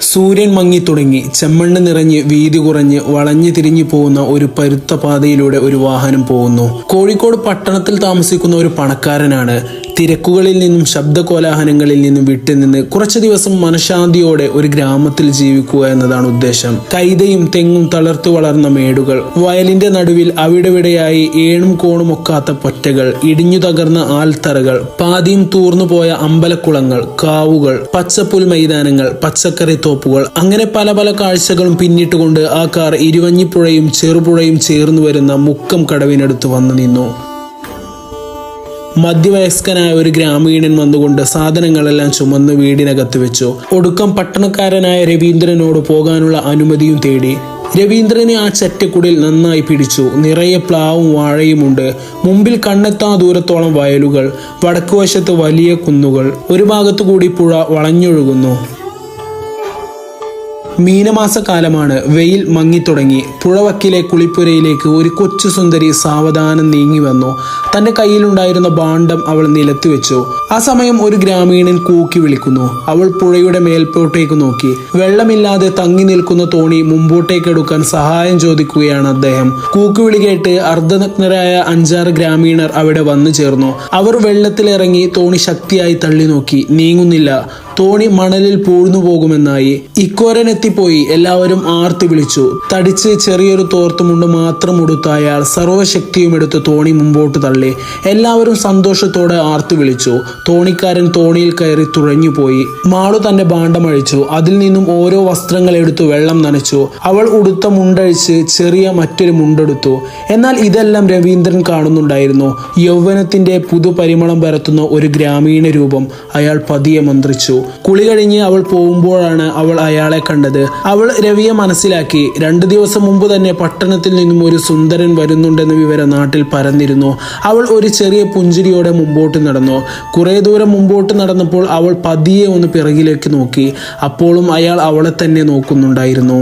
സൂര്യൻ മങ്ങിത്തുടങ്ങി. ചെമ്മണ്ണ് നിറഞ്ഞ് വീതി കുറഞ്ഞ് വളഞ്ഞു തിരിഞ്ഞു പോകുന്ന ഒരു പരുത്ത പാതയിലൂടെ ഒരു വാഹനം പോകുന്നു. കോഴിക്കോട് പട്ടണത്തിൽ താമസിക്കുന്ന ഒരു പണക്കാരനാണ്. തിരക്കുകളിൽ നിന്നും ശബ്ദകോലാഹലങ്ങളിൽ നിന്നും വിട്ടുനിന്ന് കുറച്ചു ദിവസം മനഃശാന്തിയോടെ ഒരു ഗ്രാമത്തിൽ ജീവിക്കുക എന്നതാണ് ഉദ്ദേശം. കൈതയും തെങ്ങും തളർത്തു വളർന്ന മേടുകൾ, വയലിന്റെ നടുവിൽ അവിടെവിടെയായി ഏണും കോണും ഒക്കാത്ത പൊറ്റകൾ, ഇടിഞ്ഞു തകർന്ന ആൽത്തറകൾ, പാതിയും തൂർന്നുപോയ അമ്പലക്കുളങ്ങൾ, കാവുകൾ, പച്ചപ്പുൽ മൈതാനങ്ങൾ, പച്ചക്കറി തോപ്പുകൾ, അങ്ങനെ പല പല കാഴ്ചകളും പിന്നിട്ടുകൊണ്ട് ആ കാർ ഇരുവഞ്ഞിപ്പുഴയും ചെറുപുഴയും ചേർന്നു വരുന്ന മുക്കം കടവിനടുത്ത് വന്നു നിന്നു. മധ്യവയസ്കനായ ഒരു ഗ്രാമീണൻ വന്നുകൊണ്ട് സാധനങ്ങളെല്ലാം ചുമന്ന് വീടിനകത്ത് വെച്ചു. ഒടുക്കം പട്ടണക്കാരനായ രവീന്ദ്രനോട് പോകാനുള്ള അനുമതിയും തേടി. രവീന്ദ്രനെ ആ ചെറ്റക്കുടിൽ നന്നായി പിടിച്ചു. നിറയെ പ്ലാവും വാഴയുമുണ്ട്. മുമ്പിൽ കണ്ണെത്താ ദൂരത്തോളം വയലുകൾ, വടക്കുവശത്ത് വലിയ കുന്നുകൾ, ഒരു ഭാഗത്തുകൂടി പുഴ വളഞ്ഞൊഴുകുന്നു. മീനമാസക്കാലമാണ്. വെയിൽ മങ്ങിത്തുടങ്ങി. പുഴവക്കിലെ കുളിപ്പുരയിലേക്ക് ഒരു കൊച്ചു സുന്ദരി സാവധാനം നീങ്ങി വന്നു. തന്റെ കയ്യിലുണ്ടായിരുന്ന ഭാണ്ഡം അവൾ നിലത്ത് വെച്ചു. ആ സമയം ഒരു ഗ്രാമീണൻ കൂക്കി വിളിക്കുന്നു. അവൾ പുഴയുടെ മേൽപോട്ടേക്ക് നോക്കി. വെള്ളമില്ലാതെ തങ്ങി നിൽക്കുന്ന തോണി മുമ്പോട്ടേക്കെടുക്കാൻ സഹായം ചോദിക്കുകയാണ് അദ്ദേഹം. കൂക്കുവിളി കേട്ട് അർദ്ധനഗ്നരായ 5-6 ഗ്രാമീണർ അവിടെ വന്നു ചേർന്നു. അവർ വെള്ളത്തിലിറങ്ങി തോണി ശക്തിയായി തള്ളി നോക്കി. നീങ്ങുന്നില്ല. തോണി മണലിൽ പൂഴ്ന്നു പോകുമെന്നായി. ഇക്കോരൻ എത്തിപ്പോയി. എല്ലാവരും ആർത്ത് വിളിച്ചു. തടിച്ച് ചെറിയൊരു തോർത്തുമുണ്ട് മാത്രം ഉടുത്ത അയാൾ സർവ്വശക്തിയും എടുത്ത് തോണി മുമ്പോട്ട് തള്ളി. എല്ലാവരും സന്തോഷത്തോടെ ആർത്ത് വിളിച്ചു. തോണിക്കാരൻ തോണിയിൽ കയറി തുഴഞ്ഞുപോയി. മാളു തന്റെ ഭാണ്ഡമഴിച്ചു. അതിൽ നിന്നും ഓരോ വസ്ത്രങ്ങൾ എടുത്തു വെള്ളം നനച്ചു. അവൾ ഉടുത്ത മുണ്ടഴിച്ച് ചെറിയ മറ്റൊരു മുണ്ടെടുത്തു. എന്നാൽ ഇതെല്ലാം രവീന്ദ്രൻ കാണുന്നുണ്ടായിരുന്നു. യൗവനത്തിന്റെ പുതുപരിമളം പരത്തുന്ന ഒരു ഗ്രാമീണ രൂപം. അയാൾ പതിയെ മന്ത്രിച്ചു. കുളി കഴിഞ്ഞ് അവൾ പോകുമ്പോഴാണ് അവൾ അയാളെ കണ്ടത്. അവൾ രവിയെ മനസ്സിലാക്കി. 2 ദിവസം മുമ്പ് തന്നെ പട്ടണത്തിൽ നിന്നും ഒരു സുന്ദരൻ വരുന്നുണ്ടെന്ന വിവരം നാട്ടിൽ പരന്നിരുന്നു. അവൾ ഒരു ചെറിയ പുഞ്ചിരിയോടെ മുമ്പോട്ട് നടന്നു. കുറെ ദൂരം മുമ്പോട്ട് നടന്നപ്പോൾ അവൾ പതിയെ ഒന്ന് പിറകിലേക്ക് നോക്കി. അപ്പോഴും അയാൾ അവളെ തന്നെ നോക്കുന്നുണ്ടായിരുന്നു.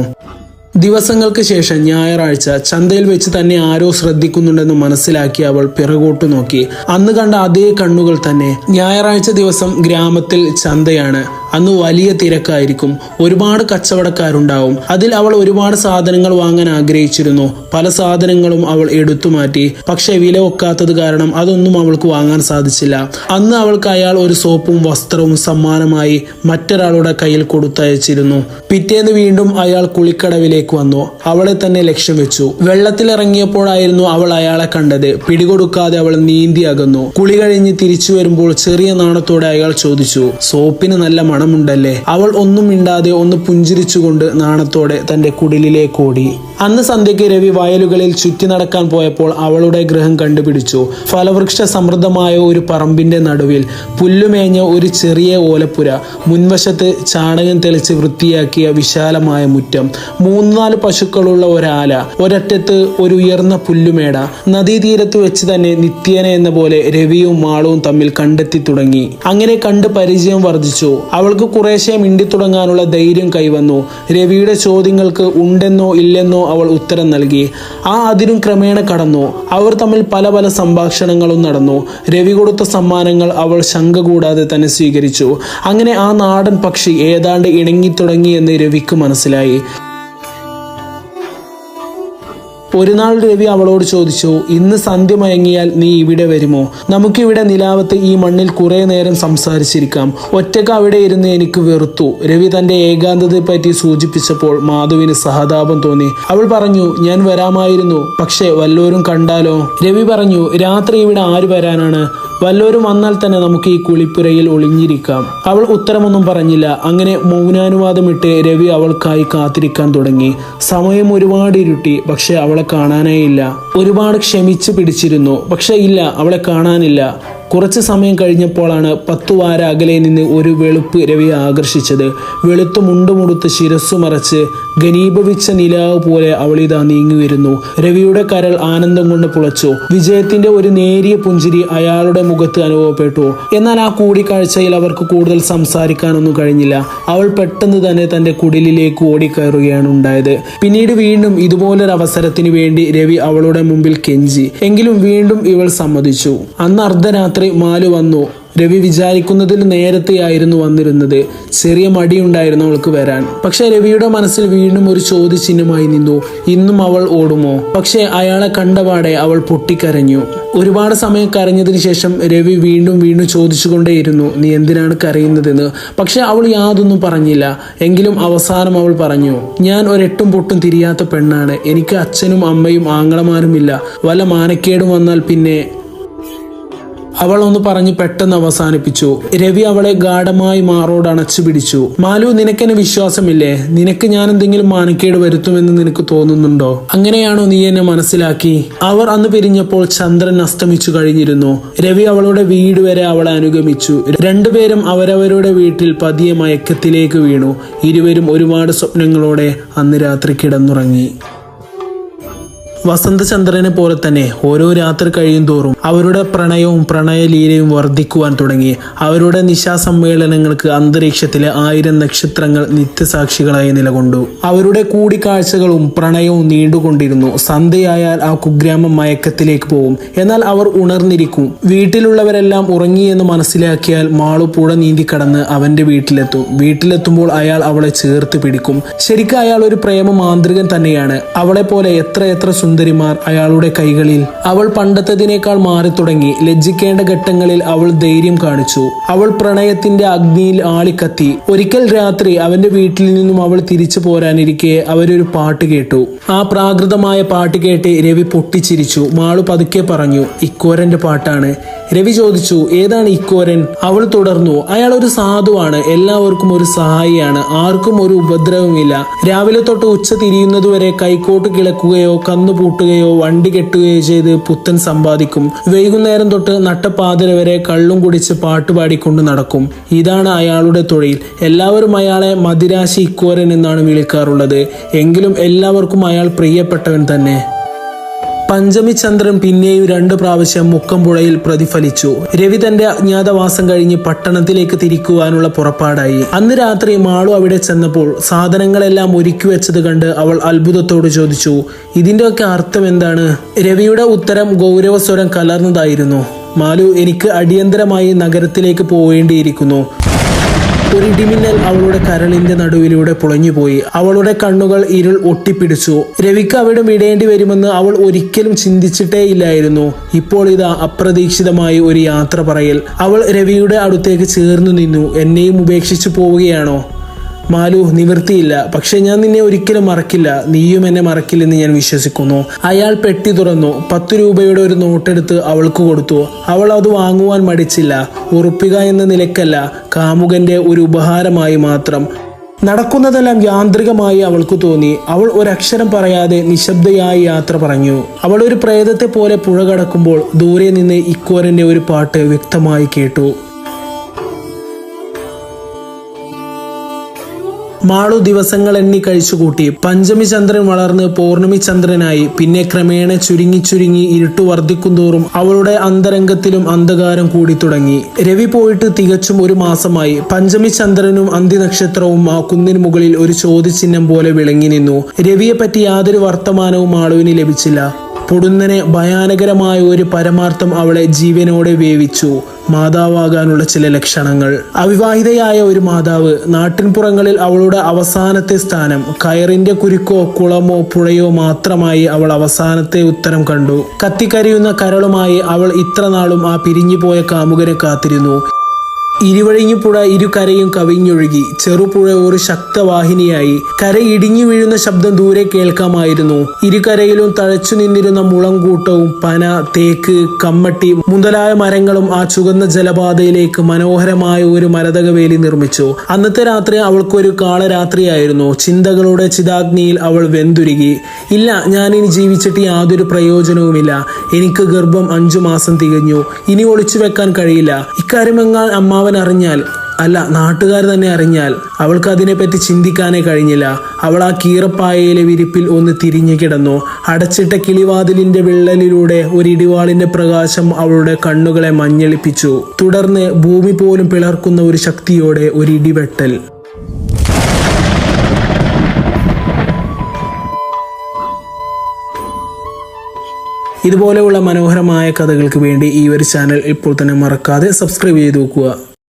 ദിവസങ്ങൾക്ക് ശേഷം ഞായറാഴ്ച ചന്തയിൽ വെച്ച് തന്നെ ആരോ ശ്രദ്ധിക്കുന്നുണ്ടെന്ന് മനസ്സിലാക്കി അവൾ പിറകോട്ട് നോക്കി. അന്ന് കണ്ട അതേ കണ്ണുകൾ തന്നെ. ഞായറാഴ്ച ദിവസം ഗ്രാമത്തിൽ ചന്തയാണ്. അന്ന് വലിയ തിരക്കായിരിക്കും. ഒരുപാട് കച്ചവടക്കാരുണ്ടാവും. അതിൽ അവൾ ഒരുപാട് സാധനങ്ങൾ വാങ്ങാൻ ആഗ്രഹിച്ചിരുന്നു. പല സാധനങ്ങളും അവൾ എടുത്തു മാറ്റി. പക്ഷെ വില ഒക്കാത്തത് കാരണം അതൊന്നും അവൾക്ക് വാങ്ങാൻ സാധിച്ചില്ല. അന്ന് അവൾക്ക് അയാൾ ഒരു സോപ്പും വസ്ത്രവും സമ്മാനമായി മറ്റൊരാളുടെ കയ്യിൽ കൊടുത്തയച്ചിരുന്നു. പിറ്റേന്ന് വീണ്ടും അയാൾ കുളിക്കടവിലേക്ക് വന്നു. അവളെ തന്നെ ലക്ഷ്യം വെച്ചു. വെള്ളത്തിലിറങ്ങിയപ്പോഴായിരുന്നു അവൾ അയാളെ കണ്ടത്. പിടികൊടുക്കാതെ അവൾ നീന്തി അകന്നു. കുളി കഴിഞ്ഞ് തിരിച്ചു വരുമ്പോൾ ചെറിയ നാണത്തോടെ അയാൾ ചോദിച്ചു, സോപ്പിന് നല്ല മണമുണ്ടല്ലേ? അവൾ ഒന്നും മിണ്ടാതെ ഒന്ന് പുഞ്ചിരിച്ചുകൊണ്ട് നാണത്തോടെ തന്റെ കുടിലിലേക്ക് ഓടി. അന്ന് സന്ധ്യയ്ക്ക് രവി വയലുകളിൽ ചുറ്റി നടക്കാൻ പോയപ്പോൾ അവളുടെ ഗൃഹം കണ്ടുപിടിച്ചു. ഫലവൃക്ഷ സമൃദ്ധമായ ഒരു പറമ്പിന്റെ നടുവിൽ പുല്ലുമേഞ്ഞ ഒരു ചെറിയ ഓലപ്പുര, മുൻവശത്ത് ചാണകം തെളിച്ച് വൃത്തിയാക്കിയ വിശാലമായ മുറ്റം, 3-4 പശുക്കളുള്ള ഒരാല, ഒരറ്റത്ത് ഒരു ഉയർന്ന പുല്ലുമേട. നദീതീരത്ത് വെച്ച് തന്നെ നിത്യേന എന്ന പോലെ രവിയും മാളവും തമ്മിൽ കണ്ടെത്തി തുടങ്ങി. അങ്ങനെ കണ്ട് പരിചയം വർദ്ധിച്ചു. അവൾക്ക് കുറേശ്ശെ മിണ്ടിത്തുടങ്ങാനുള്ള ധൈര്യം കൈവന്നു. രവിയുടെ ചോദ്യങ്ങൾക്ക് ഉണ്ടെന്നോ ഇല്ലെന്നോ അവൾ ഉത്തരം നൽകി. ആ അതിരും ക്രമേണ കടന്നു. അവർ തമ്മിൽ പല പല സംഭാഷണങ്ങളും നടന്നു. രവി കൊടുത്ത സമ്മാനങ്ങൾ അവൾ ശങ്ക കൂടാതെ തന്നെ സ്വീകരിച്ചു. അങ്ങനെ ആ നാടൻ പക്ഷി ഏതാണ്ട് ഇണങ്ങിത്തുടങ്ങി എന്ന് രവിക്ക് മനസ്സിലായി. ഒരു നാൾ രവി അവളോട് ചോദിച്ചു, ഇന്ന് സന്ധ്യ മയങ്ങിയാൽ നീ ഇവിടെ വരുമോ? നമുക്കിവിടെ നിലാവത്ത് ഈ മണ്ണിൽ കുറെ നേരം സംസാരിച്ചിരിക്കാം. ഒറ്റക്ക് അവിടെ ഇരുന്ന് എനിക്ക് വെറുത്തു. രവി തന്റെ ഏകാന്തതയെ പറ്റി സൂചിപ്പിച്ചപ്പോൾ മാധുവിന് സഹതാപം തോന്നി. അവൾ പറഞ്ഞു, ഞാൻ വരാമായിരുന്നു, പക്ഷെ വല്ലോരും കണ്ടാലോ? രവി പറഞ്ഞു, രാത്രി ഇവിടെ ആര് വരാനാണ്? വല്ലോരും വന്നാൽ തന്നെ നമുക്ക് ഈ കുളിപ്പുരയിൽ ഒളിഞ്ഞിരിക്കാം. അവൾ ഉത്തരമൊന്നും പറഞ്ഞില്ല. അങ്ങനെ മൗനാനുവാദമിട്ട് രവി അവൾക്കായി കാത്തിരിക്കാൻ തുടങ്ങി. സമയം ഒരുപാട് ഇരുട്ടി. പക്ഷെ അവളെ കാണാനേയില്ല. ഒരുപാട് ക്ഷമിച്ചു പിടിച്ചിരുന്നു. പക്ഷെ ഇല്ല, അവളെ കാണാനില്ല. കുറച്ച് സമയം കഴിഞ്ഞപ്പോഴാണ് 10 വാര അകലെ നിന്ന് ഒരു വെളുപ്പ് രവിയെ ആകർഷിച്ചത്. വെളുത്തു മുണ്ടുമുടുത്ത് ശിരസ്സു മറച്ച് ഘനീഭവിച്ച നിലാവ് പോലെ അവളിതാ നീങ്ങി വരുന്നു. രവിയുടെ കരൾ ആനന്ദം കൊണ്ട് പുളച്ചു. വിജയത്തിന്റെ ഒരു നേരിയ പുഞ്ചിരി അയാളുടെ മുഖത്ത് അനുഭവപ്പെട്ടു. എന്നാൽ ആ കൂടിക്കാഴ്ചയിൽ അവർക്ക് കൂടുതൽ സംസാരിക്കാനൊന്നും കഴിഞ്ഞില്ല. അവൾ പെട്ടെന്ന് തന്നെ തന്റെ കുടിലിലേക്ക് ഓടിക്കയറുകയാണ് ഉണ്ടായത്. പിന്നീട് വീണ്ടും ഇതുപോലൊരു അവസരത്തിന് വേണ്ടി രവി അവളുടെ മുമ്പിൽ കെഞ്ചി. എങ്കിലും വീണ്ടും ഇവൾ സമ്മതിച്ചു. അന്ന് അർദ്ധരാത്രി മാലു വന്നു. രവി വിചാരിക്കുന്നതിൽ നേരത്തെയായിരുന്നു വന്നിരുന്നത്. ചെറിയ മടിയുണ്ടായിരുന്നു അവൾക്ക് വരാൻ. പക്ഷെ രവിയുടെ മനസ്സിൽ വീണ്ടും ഒരു ചോദ്യചിഹ്നമായി നിന്നു. ഇന്നും അവൾ ഓടുമോ? പക്ഷെ അയാളെ കണ്ടപാടെ അവൾ പൊട്ടിക്കരഞ്ഞു. ഒരുപാട് സമയം കരഞ്ഞതിന് ശേഷം രവി വീണ്ടും വീണ്ടും ചോദിച്ചുകൊണ്ടേയിരുന്നു, നീ എന്തിനാണ് കരയുന്നതെന്ന്. പക്ഷെ അവൾ യാതൊന്നും പറഞ്ഞില്ല. എങ്കിലും അവസാനം അവൾ പറഞ്ഞു, ഞാൻ ഒരെട്ടും പൊട്ടും തിരിയാത്ത പെണ്ണാണ്. എനിക്ക് അച്ഛനും അമ്മയും ആങ്ങളമാരുമില്ല. വല്ല മാനക്കേടും വന്നാൽ പിന്നെ. അവൾ ഒന്ന് പറഞ്ഞ് പെട്ടെന്ന് അവസാനിപ്പിച്ചു. രവി അവളെ ഗാഢമായി മാറോട് അണച്ചു പിടിച്ചു. മാലു, നിനക്കെന്നെ വിശ്വാസമില്ലേ? നിനക്ക് ഞാൻ എന്തെങ്കിലും മാനക്കേട് വരുത്തുമെന്ന് നിനക്ക് തോന്നുന്നുണ്ടോ? അങ്ങനെയാണോ നീ എന്നെ മനസ്സിലാക്കി? അവർ അന്ന് പിരിഞ്ഞപ്പോൾ ചന്ദ്രൻ അസ്തമിച്ചു കഴിഞ്ഞിരുന്നു. രവി അവളുടെ വീട് വരെ അവളെ അനുഗമിച്ചു. രണ്ടുപേരും അവരവരുടെ വീട്ടിൽ പതിയെ മയക്കത്തിലേക്ക് വീണു. ഇരുവരും ഒരുപാട് സ്വപ്നങ്ങളോടെ അന്ന് രാത്രി കിടന്നുറങ്ങി. വസന്തചന്ദ്രനെ പോലെ തന്നെ ഓരോ രാത്രി കഴിയും തോറും അവരുടെ പ്രണയവും പ്രണയലീലയും വർദ്ധിക്കുവാൻ തുടങ്ങി. അവരുടെ നിശാസമ്മേളനങ്ങൾക്ക് അന്തരീക്ഷത്തിലെ 1000 നക്ഷത്രങ്ങൾ നിത്യസാക്ഷികളായി നിലകൊണ്ടു. അവരുടെ കൂടിക്കാഴ്ചകളും പ്രണയവും നീണ്ടുകൊണ്ടിരുന്നു. സന്ധ്യയായാൽ ആ കുഗ്രാമം മയക്കത്തിലേക്ക് പോകും. എന്നാൽ അവർ ഉണർന്നിരിക്കും. വീട്ടിലുള്ളവരെല്ലാം ഉറങ്ങിയെന്ന് മനസ്സിലാക്കിയാൽ മാളു പുഴ നീന്തിക്കടന്ന് അവന്റെ വീട്ടിലെത്തും. വീട്ടിലെത്തുമ്പോൾ അയാൾ അവളെ ചേർത്ത് പിടിക്കും. ശരിക്കും അയാൾ ഒരു പ്രേമ മാന്ത്രികൻ തന്നെയാണ്. അവളെ പോലെ എത്ര സുന്ദരിമാർ അയാളുടെ കൈകളിൽ. അവൾ പണ്ടത്തതിനേക്കാൾ മാറി തുടങ്ങി. ലജ്ജിക്കേണ്ട ഘട്ടങ്ങളിൽ അവൾ ധൈര്യം കാണിച്ചു. അവൾ പ്രണയത്തിന്റെ അഗ്നിയിൽ ആളിക്കത്തി. ഒരിക്കൽ രാത്രി അവന്റെ വീട്ടിൽ നിന്നും അവൾ തിരിച്ചു പോരാനിരിക്കെ അവരൊരു പാട്ട് കേട്ടു. ആ പ്രാകൃതമായ പാട്ട് കേട്ട് രവി പൊട്ടിച്ചിരിച്ചു. മാളു പതുക്കെ പറഞ്ഞു, ഇക്കോരന്റെ പാട്ടാണ്. രവി ചോദിച്ചു, ഏതാണ് ഇക്കോരൻ? അവൾ തുടർന്നു, അയാൾ ഒരു സാധുവാണ്. എല്ലാവർക്കും ഒരു സഹായിയാണ്. ആർക്കും ഒരു ഉപദ്രവമില്ല. രാവിലെ തൊട്ട് ഉച്ച തിരിയുന്നതുവരെ കൈക്കോട്ട് കിളക്കുകയോ കന്നുപൂട്ടുകയോ വണ്ടി കെട്ടുകയോ ചെയ്ത് പുത്തൻ സമ്പാദിക്കും. വൈകുന്നേരം തൊട്ട് നട്ടപ്പാതിര വരെ കള്ളും കുടിച്ച് പാട്ടുപാടിക്കൊണ്ട് നടക്കും. ഇതാണ് അയാളുടെ തൊഴിൽ. എല്ലാവരും അയാളെ മദിരാശി ഇക്കോരൻ എന്നാണ് വിളിക്കാറുള്ളത്. എങ്കിലും എല്ലാവർക്കും അയാൾ പ്രിയപ്പെട്ടവൻ തന്നെ. പഞ്ചമി ചന്ദ്രൻ പിന്നെയും 2 പ്രാവശ്യം മുക്കമ്പുഴയിൽ പ്രതിഫലിച്ചു. രവി തന്റെ അജ്ഞാതവാസം കഴിഞ്ഞ് പട്ടണത്തിലേക്ക് തിരിക്കുവാനുള്ള പുറപ്പാടായി. അന്ന് രാത്രി മാളു അവിടെ ചെന്നപ്പോൾ സാധനങ്ങളെല്ലാം ഒരുക്കി വെച്ചത് കണ്ട് അവൾ അത്ഭുതത്തോട് ചോദിച്ചു, ഇതിന്റെയൊക്കെ അർത്ഥം എന്താണ്? രവിയുടെ ഉത്തരം ഗൗരവസ്വരം കലർന്നതായിരുന്നു. മാലു, എനിക്ക് അടിയന്തരമായി നഗരത്തിലേക്ക് പോവേണ്ടിയിരിക്കുന്നു. ഒരു ഇടിമിന്നൽ അവളുടെ കരളിന്റെ നടുവിലൂടെ പുളഞ്ഞുപോയി. അവളുടെ കണ്ണുകൾ ഇരുൾ ഒട്ടിപ്പിടിച്ചു. രവിക്ക് അവിടെ വിടേണ്ടി വരുമെന്ന് അവൾ ഒരിക്കലും ചിന്തിച്ചിട്ടേ ഇല്ലായിരുന്നു. ഇപ്പോൾ ഇതാ അപ്രതീക്ഷിതമായി ഒരു യാത്ര പറയൽ. അവൾ രവിയുടെ അടുത്തേക്ക് ചേർന്നു നിന്നു. എന്നെയും ഉപേക്ഷിച്ചു പോവുകയാണോ? മാലു, നിവൃത്തിയില്ല. പക്ഷെ ഞാൻ നിന്നെ ഒരിക്കലും മറക്കില്ല. നീയും എന്നെ മറക്കില്ലെന്ന് ഞാൻ വിശ്വസിക്കുന്നു. അയാൾ പെട്ടി തുറന്നു. 10 രൂപയുടെ ഒരു നോട്ടെടുത്ത് അവൾക്ക് കൊടുത്തു. അവൾ അത് വാങ്ങുവാൻ മടിച്ചില്ല. ഉറുപ്പിക എന്ന നിലയ്ക്കല്ല, കാമുകന്റെ ഒരു ഉപഹാരമായി മാത്രം. നടക്കുന്നതെല്ലാം യാന്ത്രികമായി അവൾക്ക് തോന്നി. അവൾ ഒരക്ഷരം പറയാതെ നിശബ്ദയായി യാത്ര പറഞ്ഞു. അവൾ ഒരു പ്രേതത്തെ പോലെ പുഴ കടക്കുമ്പോൾ ദൂരെ നിന്ന് ഇക്കോരന്റെ ഒരു പാട്ട് വ്യക്തമായി കേട്ടു. മാളു ദിവസങ്ങൾ എണ്ണി കഴിച്ചുകൂട്ടി. പഞ്ചമി ചന്ദ്രൻ വളർന്ന് പൗർണമി ചന്ദ്രനായി. പിന്നെ ക്രമേണ ചുരുങ്ങി ഇരുട്ടു വർദ്ധിക്കുന്തോറും അവളുടെ അന്തരംഗത്തിലും അന്ധകാരം കൂടി തുടങ്ങി. രവി പോയിട്ട് തികച്ചും 1 മാസമായി. പഞ്ചമി ചന്ദ്രനും അന്തിനക്ഷത്രവും ആ കുന്നിന് മുകളിൽ ഒരു ചോദ്യചിഹ്നം പോലെ വിളങ്ങി നിന്നു. രവിയെ പറ്റി യാതൊരു വർത്തമാനവും മാളുവിന് ലഭിച്ചില്ല. പൊടുന്നനെ ഭയാനകരമായ ഒരു പരമാർത്ഥം അവളെ ജീവനോടെ വേവിച്ചു. മാതാവാകാനുള്ള ചില ലക്ഷണങ്ങൾ. അവിവാഹിതയായ ഒരു മാതാവ്. നാട്ടിൻപുറങ്ങളിൽ അവളുടെ അവസാനത്തെ സ്ഥാനം. കയറിന്റെ കുരുക്കോ കുളമോ പുഴയോ മാത്രമായി അവൾ അവസാനത്തെ ഉത്തരം കണ്ടു. കത്തിക്കരിയുന്ന കരളുമായി അവൾ ഇത്രനാളും ആ പിരിഞ്ഞുപോയ കാമുകനെ കാത്തിരുന്നു. ഇരുവഴിഞ്ഞു പുഴ ഇരുകരയും കവിഞ്ഞൊഴുകി. ചെറുപുഴ ഒരു ശക്തവാഹിനിയായി. കര ഇടിഞ്ഞു വീഴുന്ന ശബ്ദം ദൂരെ കേൾക്കാമായിരുന്നു. ഇരുകരയിലും തഴച്ചു നിന്നിരുന്ന മുളങ്കൂട്ടവും പന, തേക്ക്, കമ്മട്ടി മുതലായ മരങ്ങളും ആ ചുവന്ന ജലപാതയിലേക്ക് മനോഹരമായ ഒരു മരതകവേലി നിർമ്മിച്ചു. അന്നത്തെ രാത്രി അവൾക്കൊരു കാളരാത്രിയായിരുന്നു. ചിന്തകളുടെ ചിതാഗ്നിയിൽ അവൾ വെന്തുരുകി. ഇല്ല, ഞാനിനി ജീവിച്ചിട്ട് യാതൊരു പ്രയോജനവുമില്ല. എനിക്ക് ഗർഭം 5 മാസം തികഞ്ഞു. ഇനി ഒളിച്ചു വെക്കാൻ കഴിയില്ല. ഇക്കാര്യമെങ്ങാൻ അമ്മാവൻ അറിഞ്ഞാൽ, അല്ല നാട്ടുകാർ തന്നെ അറിഞ്ഞാൽ. അവൾക്ക് അതിനെപ്പറ്റി ചിന്തിക്കാനേ കഴിഞ്ഞില്ല. അവൾ ആ കീറപ്പായയിലെ വിരിപ്പിൽ ഒന്ന് തിരിഞ്ഞു കിടന്നു. അടച്ചിട്ട കിളിവാതിലിന്റെ വിള്ളലിലൂടെ ഒരു ഇടിവാളിന്റെ പ്രകാശം അവളുടെ കണ്ണുകളെ മഞ്ഞളിപ്പിച്ചു. തുടർന്ന് ഭൂമി പോലും പിളർക്കുന്ന ഒരു ശക്തിയോടെ ഒരു ഇടിവെട്ടൽ. ഇതുപോലെയുള്ള മനോഹരമായ കഥകൾക്ക് വേണ്ടി ഈ ഒരു ചാനൽ ഇപ്പോൾ തന്നെ മറക്കാതെ സബ്സ്ക്രൈബ് ചെയ്ത് നോക്കുക.